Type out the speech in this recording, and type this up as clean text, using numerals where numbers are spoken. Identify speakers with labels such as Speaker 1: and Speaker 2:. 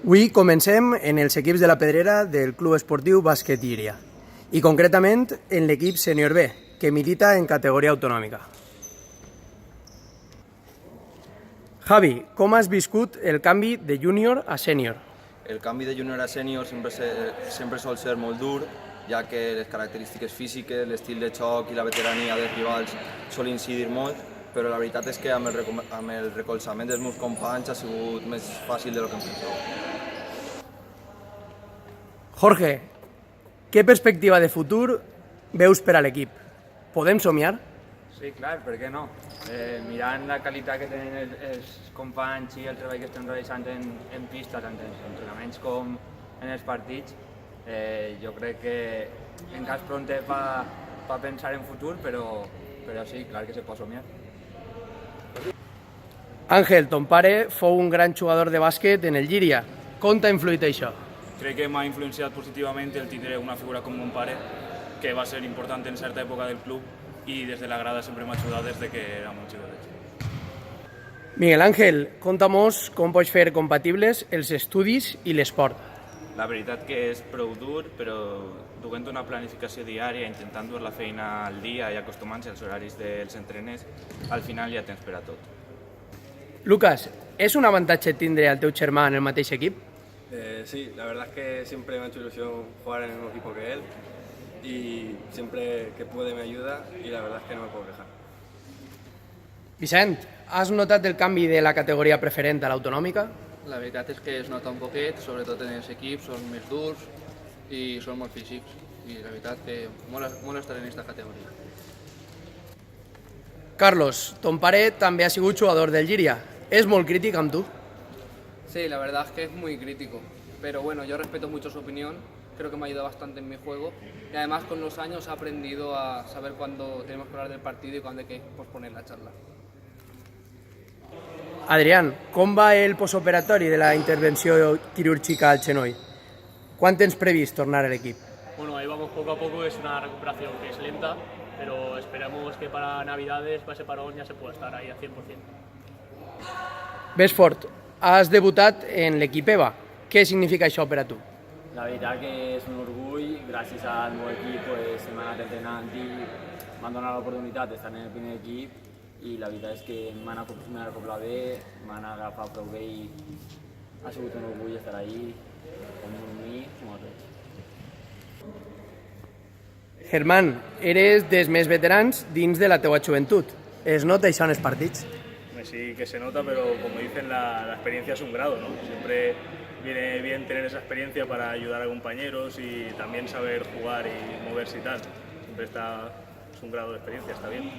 Speaker 1: Avui comencem en els equips de la Pedrera del Club Esportiu Bàsquet Llíria i concretament en l'equip Sènior B, que milita en categoria autonòmica. Javi, com has viscut el canvi de júnior a sènior?
Speaker 2: El canvi de júnior a sènior sempre sol ser molt dur, ja que les característiques físiques, l'estil de xoc i la veterania dels rivals sol incidir molt, però la veritat és que amb el recolzament dels meus companys ha sigut més fàcil de lo que em pensava.
Speaker 1: Jorge, què perspectiva de futur veus per a l'equip? Podem somiar?
Speaker 3: Sí, clar, per què no? Mirant la qualitat que tenen els companys i el treball que estem realitzant en pista, tant en els entrenaments com en els partits, jo crec que encara és pront per pensar en futur, però sí, clar que se pot somiar.
Speaker 1: Àngel, ton pare fou un gran jugador de bàsquet en el Llíria. Com t'ha influït això?
Speaker 4: Crec que m'ha influenciat positivament el tindre una figura com mon pare, que va ser important en certa època del club i des de la grada sempre m'ha ajudat des que era molt xicotet.
Speaker 1: Miguel Ángel, conta-mos com pots fer compatibles els estudis i l'esport.
Speaker 5: La veritat que és prou dur, però duent una planificació diària, intentant dur la feina al dia i acostumant-se als horaris dels entreners, al final hi ha temps per a tot.
Speaker 1: Lucas, és un avantatge tindre al teu germà en el mateix equip?
Speaker 6: Sí, la verdad es que siempre me ha hecho ilusión jugar en el mismo equipo que él y siempre que puede me ayuda y la verdad es que no me puedo quejar.
Speaker 1: Vicent, has notat el canvi de la categoria preferent a l'autonòmica?
Speaker 7: La veritat és que es nota un poquet, sobretot en els equips, són més durs i són molt físics. I la veritat que molt estar en aquesta categoria.
Speaker 1: Carlos, ton pare també ha sigut jugador del Llíria. És molt crític amb tu?
Speaker 8: Sí, la verdad es que es muy crítico, pero bueno, yo respeto mucho su opinión, creo que me ha ayudado bastante en mi juego y además con los años he aprendido a saber cuándo tenemos que hablar del partido y cuándo hay que posponer la charla.
Speaker 1: Adrián, com va el postoperatori de la intervenció quirúrgica al genoll? Quan tens previst tornar a l'equip?
Speaker 9: Bueno, ahí vamos poco a poco, es una recuperación que es lenta, pero esperamos que para Navidades, para ese parón, ya se pueda estar ahí al 100%.
Speaker 1: Ves fort, has debutat en l'equip EVA. Què significa això per a tu?
Speaker 10: La veritat que és un orgull, gràcies al meu equip pues, hem anat entrenant i m'han donat l'oportunitat d'estar en el primer equip i la veritat és que m'han acoplat bé, m'han agafat prou bé i ha sigut un orgull estar ahí, com mi, com a tots.
Speaker 1: Germán, eres dels més veterans dins de la teua joventut. Es nota això en els partits?
Speaker 4: Sí que se nota, pero como dicen, la experiencia es un grado, ¿no? Siempre viene bien tener esa experiencia para ayudar a compañeros y también saber jugar y moverse y tal. Siempre es un grado de experiencia, está bien.